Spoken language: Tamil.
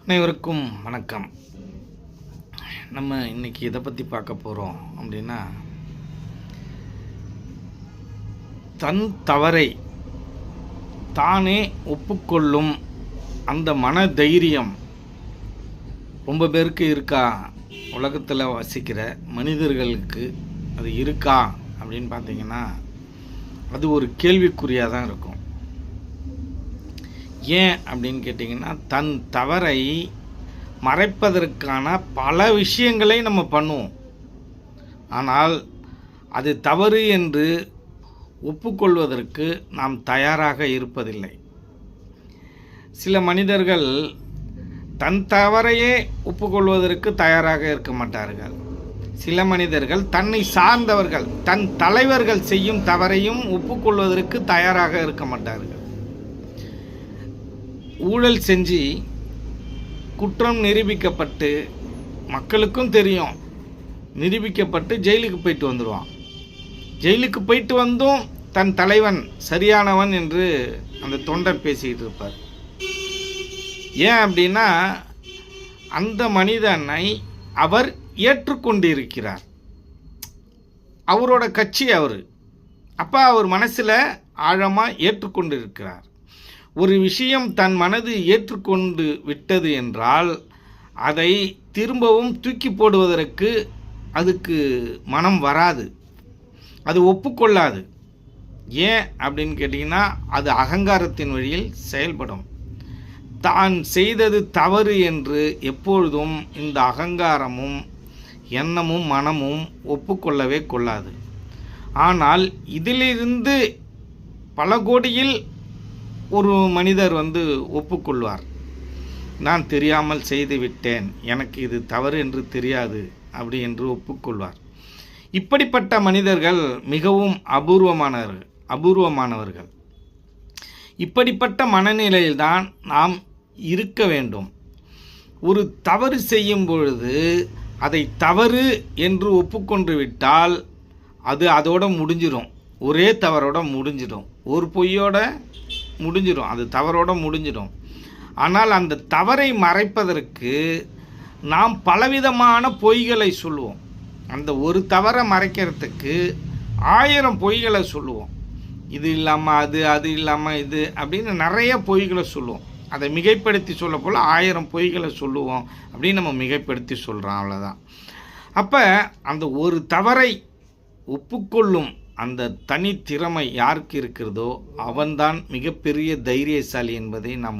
அனைவருக்கும் வணக்கம். நம்ம இன்னைக்கு இதை பற்றி பார்க்க போகிறோம் அப்படின்னா, தன் தவறை தானே ஒப்புக்கொள்ளும் அந்த மன தைரியம் ரொம்ப பேருக்கு இருக்கா? உலகத்தில் வசிக்கிற மனிதர்களுக்கு அது இருக்கா அப்படின்னு பார்த்தீங்கன்னா, அது ஒரு கேள்விக்குறியாக தான் இருக்கும். ஏன் அப்படின்னு கேட்டிங்கன்னா, தன் தவறை மறைப்பதற்கான பல விஷயங்களை நம்ம பண்ணுவோம். ஆனால் அது தவறு என்று ஒப்புக்கொள்வதற்கு நாம் தயாராக இருப்பதில்லை. சில மனிதர்கள் தன் தவறையே ஒப்புக்கொள்வதற்கு தயாராக இருக்க மாட்டார்கள். சில மனிதர்கள் தன்னை சார்ந்தவர்கள், தன் தலைவர்கள் செய்யும் தவறையும் ஒப்புக்கொள்வதற்கு தயாராக இருக்க மாட்டார்கள். ஊழல் செஞ்சு குற்றம் நிரூபிக்கப்பட்டு, மக்களுக்கும் தெரியும், நிரூபிக்கப்பட்டு ஜெயிலுக்கு போயிட்டு வந்துடுவான். ஜெயிலுக்கு போயிட்டு வந்தும் தன் தலைவன் சரியானவன் என்று அந்த தொண்டன் பேசிக்கிட்டு இருப்பார். ஏன் அப்படின்னா, அந்த மனிதனை அவர் ஏற்றுக்கொண்டிருக்கிறார். அவரோட கட்சி அவர். அப்போ அவர் மனசில் ஆழமாக ஏற்றுக்கொண்டிருக்கிறார். ஒரு விஷயம் தன் மனது ஏற்றுக்கொண்டு விட்டது என்றால் அதை திரும்பவும் தூக்கி போடுவதற்கு அதுக்கு மனம் வராது, அது ஒப்புக்கொள்ளாது. ஏன் அப்படின்னு கேட்டிங்கன்னா, அது அகங்காரத்தின் வழியில் செயல்படும். தான் செய்தது தவறு என்று எப்பொழுதும் இந்த அகங்காரமும் எண்ணமும் மனமும் ஒப்புக்கொள்ளவே கொள்ளாது. ஆனால் இதிலிருந்து பல கோடியில் ஒரு மனிதர் ஒப்புக்கொள்வார். நான் தெரியாமல் செய்து விட்டேன், எனக்கு இது தவறு என்று தெரியாது அப்படி என்று ஒப்புக்கொள்வார். இப்படிப்பட்ட மனிதர்கள் மிகவும் அபூர்வமானவர்கள். இப்படிப்பட்ட மனநிலையில்தான் நாம் இருக்க வேண்டும். ஒரு தவறு செய்யும் பொழுது அதை தவறு என்று ஒப்புக்கொண்டு விட்டால் அது அதோட முடிஞ்சிடும். ஒரே தவறோட முடிஞ்சிடும், ஒரு பொய்யோட முடிஞ்சிடும், அது தவறோட முடிஞ்சிடும். ஆனால் அந்த தவறை மறைப்பதற்கு நாம் பலவிதமான பொய்களை சொல்லுவோம். அந்த ஒரு தவறை மறைக்கிறதுக்கு 1000 பொய்களை சொல்லுவோம். இது இல்லாமல் அது, அது இல்லாமல் இது அப்படின்னு நிறைய பொய்களை சொல்லுவோம். அதை மிகைப்படுத்தி சொல்ல போல் 1000 பொய்களை சொல்லுவோம் அப்படின்னு நம்ம மிகைப்படுத்தி சொல்கிறோம், அவ்வளோதான். அப்போ அந்த ஒரு தவறை ஒப்புக்கொள்ளும் அந்த தனித்திறமை யாருக்கு இருக்கிறதோ அவன்தான் மிகப்பெரிய தைரியசாலி என்பதை நாம்